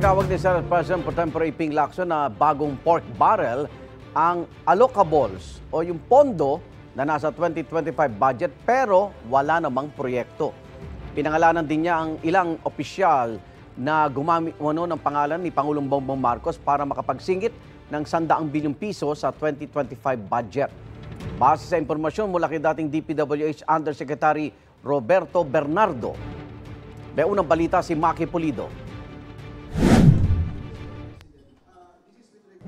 Tinawag ni Senate President Pro Tempore Ping Lacson na bagong pork barrel ang allocables o yung pondo na nasa 2025 budget pero wala namang proyekto. Pinangalanan din niya ang ilang opisyal na gumamit ng pangalan ni Pangulong Bongbong Marcos para makapagsingit ng 100 bilyong piso sa 2025 budget. Base sa impormasyon mula kay dating DPWH Undersecretary Roberto Bernardo. May unang balita si Maki Pulido.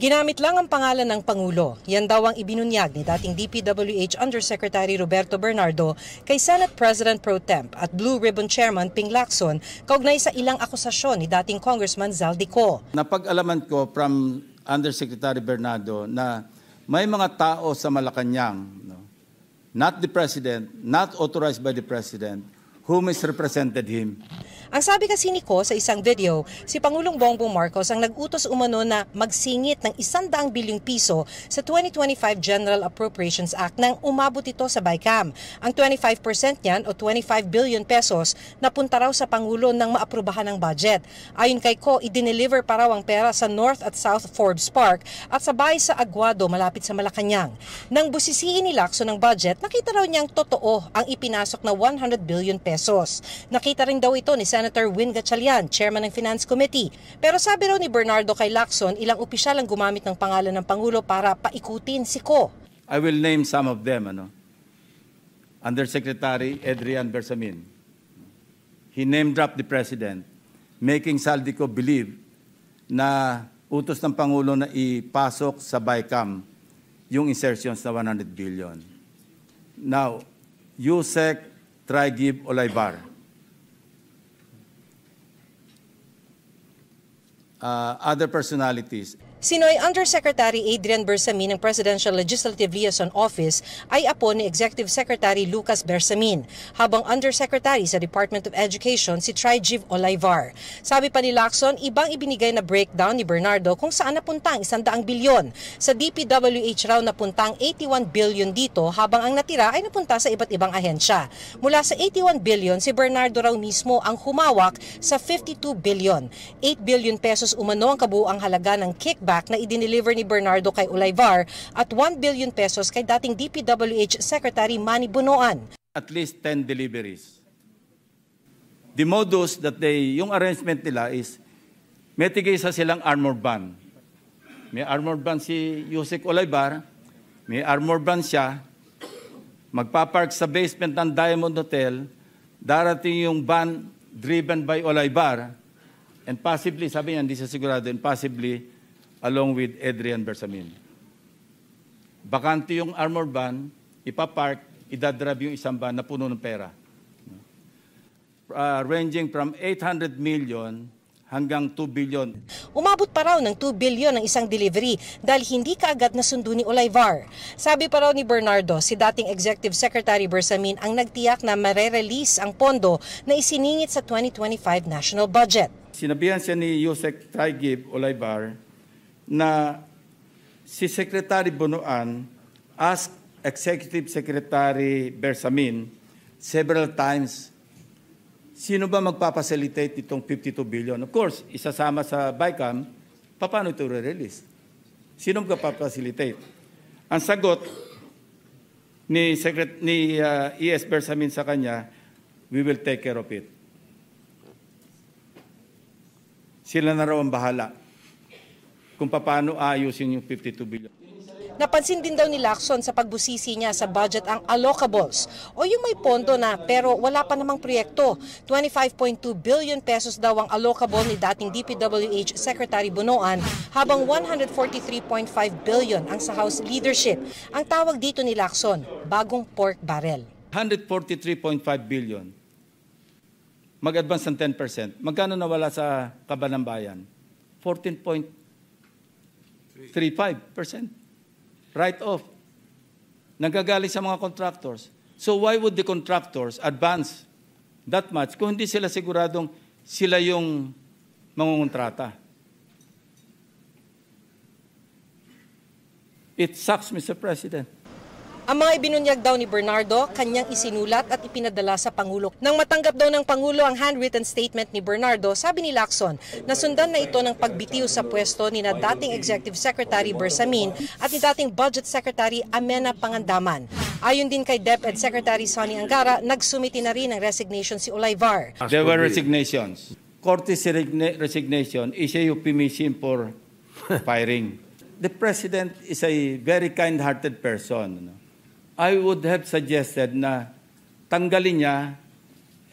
Ginamit lang ang pangalan ng Pangulo. Yan daw ang ibinunyag ni dating DPWH Undersecretary Roberto Bernardo kay Senate President Pro Temp at Blue Ribbon Chairman Ping Lacson kaugnay sa ilang akusasyon ni dating Congressman Zaldico. Napag-alaman ko from Undersecretary Bernardo na may mga tao sa Malacanang, not the President, not authorized by the President, who misrepresented him. Ang sabi kasi ni Ko sa isang video, si Pangulong Bongbong Marcos ang nag-utos umano na magsingit ng 100 bilyong piso sa 2025 General Appropriations Act nang umabot ito sa BICAM. Ang 25% niyan o 25 billion pesos napunta raw sa Pangulo nang maaprubahan ng budget. Ayon kay Ko, i-deliver pa raw ang pera sa North at South Forbes Park at sa bahay sa Aguado malapit sa Malacanang. Nang busisiin ni Lacson ng budget, nakita raw niyang totoo ang ipinasok na 100 billion pesos. Nakita rin daw ito ni Senator Win Gatchalian, Chairman ng Finance Committee. Pero sabi raw ni Bernardo kay Lacson, ilang opisyal ang gumamit ng pangalan ng Pangulo para paikutin si Ko. I will name some of them. Undersecretary Adrian Bersamin. He name-dropped the President, making Zaldico believe na utos ng Pangulo na ipasok sa BICAM yung insertions na 100 billion. Now, Yusek Traigib Olaybar. Other personalities. Sinoy Undersecretary Adrian Bersamin ng Presidential Legislative Liaison Office ay apo ni Executive Secretary Lucas Bersamin, habang Undersecretary sa Department of Education si Traigib Olayvar. Sabi pa ni Lacson, ibang ibinigay na breakdown ni Bernardo kung saan napunta ang 100 bilyon. Sa DPWH raw napunta ang 81 billion dito, habang ang natira ay napunta sa iba't ibang ahensya. Mula sa 81 billion, si Bernardo raw mismo ang humawak sa 52 billion. 8 billion pesos umano ang kabuuang halaga ng kickback na idineliver ni Bernardo kay Olayvar at 1 billion pesos kay dating DPWH Secretary Manny Bonoan. At least 10 deliveries. The modus that yung arrangement nila is may tigisa silang armor van. May armor van si Yusek Olayvar, may armor van siya, magpapark sa basement ng Diamond Hotel, darating yung van driven by Olayvar, and possibly, sabi niya, hindi siya sigurado, and possibly along with Adrian Bersamin. Bakante yung armor van, ipapark, idadrive yung isang van na puno ng pera. Ranging from 800 million hanggang 2 billion. Umabot pa raw ng 2 billion ang isang delivery dahil hindi kaagad nasundo ni Olayvar. Sabi pa raw ni Bernardo, si dating Executive Secretary Bersamin ang nagtiyak na marerelease ang pondo na isiningit sa 2025 national budget. Sinabihan siya ni Yusek Traigib Olayvar na si Secretary Bonoan asked Executive Secretary Bersamin several times, sino ba magpapacilitate itong 52 billion? Of course, isasama sa BICAM, paano ito re-release? Sino magpapacilitate? Ang sagot ni ES Bersamin sa kanya, we will take care of it. Sila na raw ang bahala kung paano ayusin yung 52 billion. Napansin din daw ni Lacson sa pagbusisi niya sa budget ang allocables o yung may pondo na pero wala pa namang proyekto. 25.2 billion pesos daw ang allocable ni dating DPWH Secretary Bonoan habang 143.5 billion ang sa House leadership. Ang tawag dito ni Lacson, bagong pork barrel. 143.5 billion. Mag-advance ng 10%. Magkano nawala sa Kaban ng Bayan? 14.35%. Write-off. Nagagaling sa mga contractors. So why would the contractors advance that much kung hindi sila siguradong sila yung mangungontrata? It sucks, Mr. President. Ang mga ibinunyag daw ni Bernardo, kanyang isinulat at ipinadala sa Pangulo. Nang matanggap daw ng Pangulo ang handwritten statement ni Bernardo, sabi ni Lacson, nasundan na ito ng pagbitiw sa pwesto ni na dating Executive Secretary Bersamin at ni dating Budget Secretary Amena Pangandaman. Ayon din kay DepEd Secretary Sonny Angara, nagsumiti na rin ng resignation si Olayvar. There were resignations. Courtesy resignation is a euphemism for firing. The President is a very kind-hearted person. I would have suggested na tanggalin niya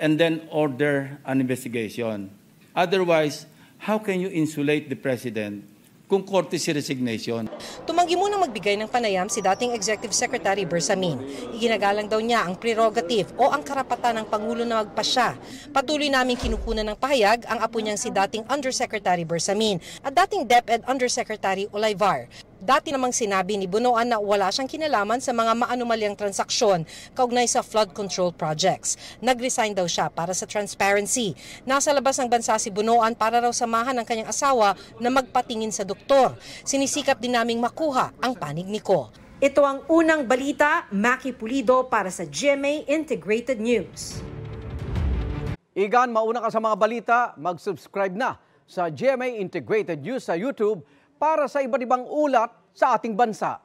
and then order an investigation. Otherwise, how can you insulate the President kung courtesy resignation? Tumanggi munang magbigay ng panayam si dating Executive Secretary Bersamin. Iginagalang daw niya ang prerogative o ang karapatan ng Pangulo na magpasya. Patuloy namin kinukunan ng pahayag ang apo niyang si dating Undersecretary Bersamin at dating DepEd Undersecretary Olayvar. Dati namang sinabi ni Bunoan na wala siyang kinalaman sa mga maanumalyang transaksyon kaugnay sa flood control projects. Nag-resign daw siya para sa transparency. Nasa labas ng bansa si Bunoan para raw samahan ng kanyang asawa na magpatingin sa doktor. Sinisikap din naming makuha ang panig ni Ko. Ito ang unang balita, Maki Pulido para sa GMA Integrated News. Igan, mauna ka sa mga balita, mag-subscribe na sa GMA Integrated News sa YouTube para sa iba't ibang ulat sa ating bansa.